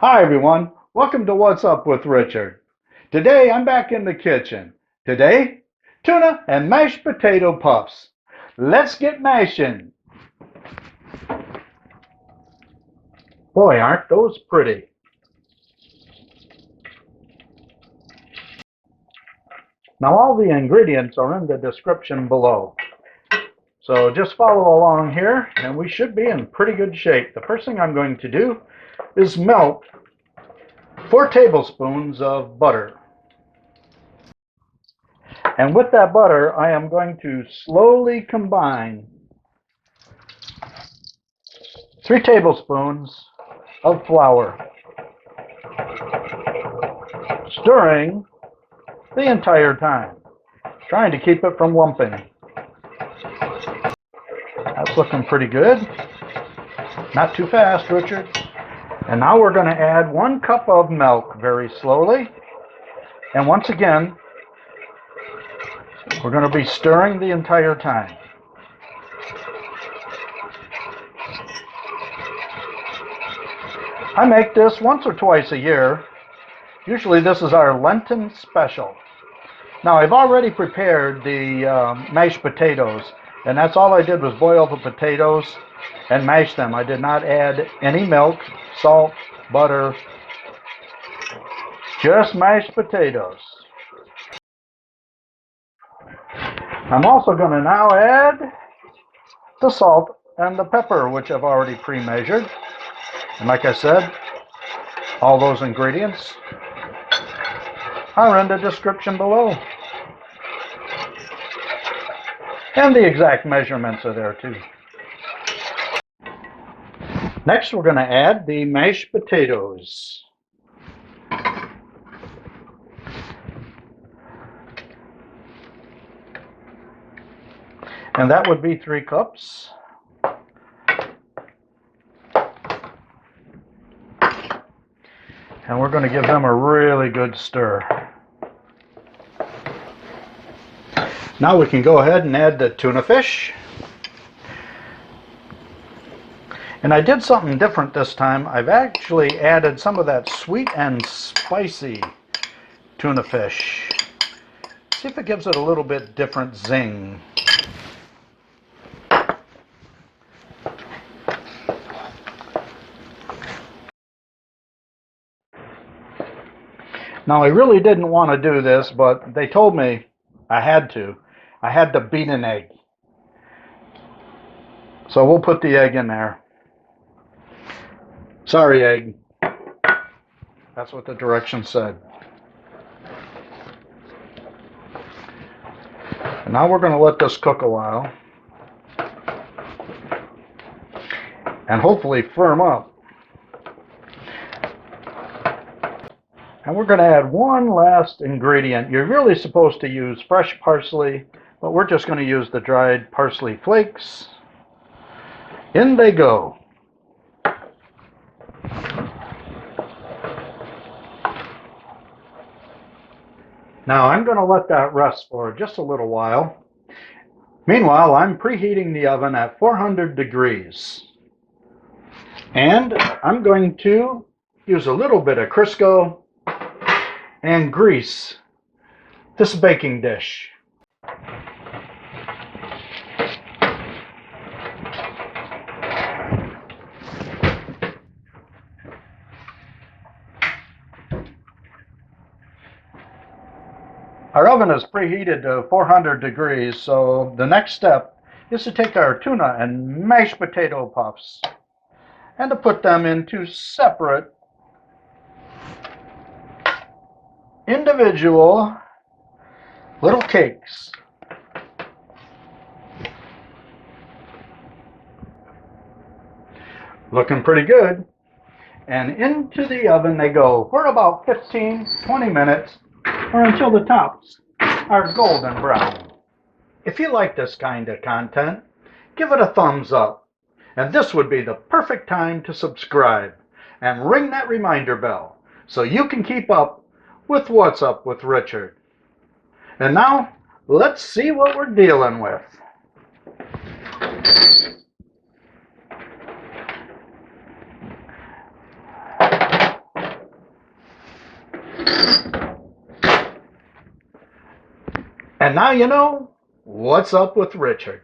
Hi everyone, welcome to What's Up with Richard. Today I'm back in the kitchen. Today, tuna and mashed potato puffs. Let's get mashing. Boy, aren't those pretty. Now all the ingredients are in the description below. So just follow along here and we should be in pretty good shape. The first thing I'm going to do is melt 4 tablespoons of butter. And with that butter, I am going to slowly combine 3 tablespoons of flour, stirring the entire time, trying to keep it from lumping. That's looking pretty good. Not too fast, Richard. And now we're going to add 1 cup of milk very slowly. And once again, we're going to be stirring the entire time. I make this once or twice a year. Usually this is our Lenten special. Now I've already prepared the mashed potatoes, and that's all I did was boil the potatoes and mash them. I did not add any milk, salt, butter, just mashed potatoes. I'm also going to now add the salt and the pepper, which I've already pre-measured. And like I said, all those ingredients are in the description below. And the exact measurements are there too. Next, we're going to add the mashed potatoes. And that would be 3 cups. And we're going to give them a really good stir. Now we can go ahead and add the tuna fish. And I did something different this time. I've actually added some of that sweet and spicy tuna fish. See if it gives it a little bit different zing. Now I really didn't want to do this, but they told me I had to. I had to beat an egg. So we'll put the egg in there. Sorry, egg. That's what the directions said. And now we're going to let this cook a while. And hopefully firm up. And we're going to add one last ingredient. You're really supposed to use fresh parsley, but we're just going to use the dried parsley flakes. In they go. Now I'm going to let that rest for just a little while. Meanwhile, I'm preheating the oven at 400 degrees. And I'm going to use a little bit of Crisco and grease this baking dish. Our oven is preheated to 400 degrees, so the next step is to take our tuna and mashed potato puffs and to put them into separate individual little cakes. Looking pretty good. And into the oven they go for about 15-20 minutes, or until the tops are golden brown. If you like this kind of content, give it a thumbs up. And this would be the perfect time to subscribe and ring that reminder bell so you can keep up with What's Up with Richard. And now, let's see what we're dealing with. And now you know what's up with Richard.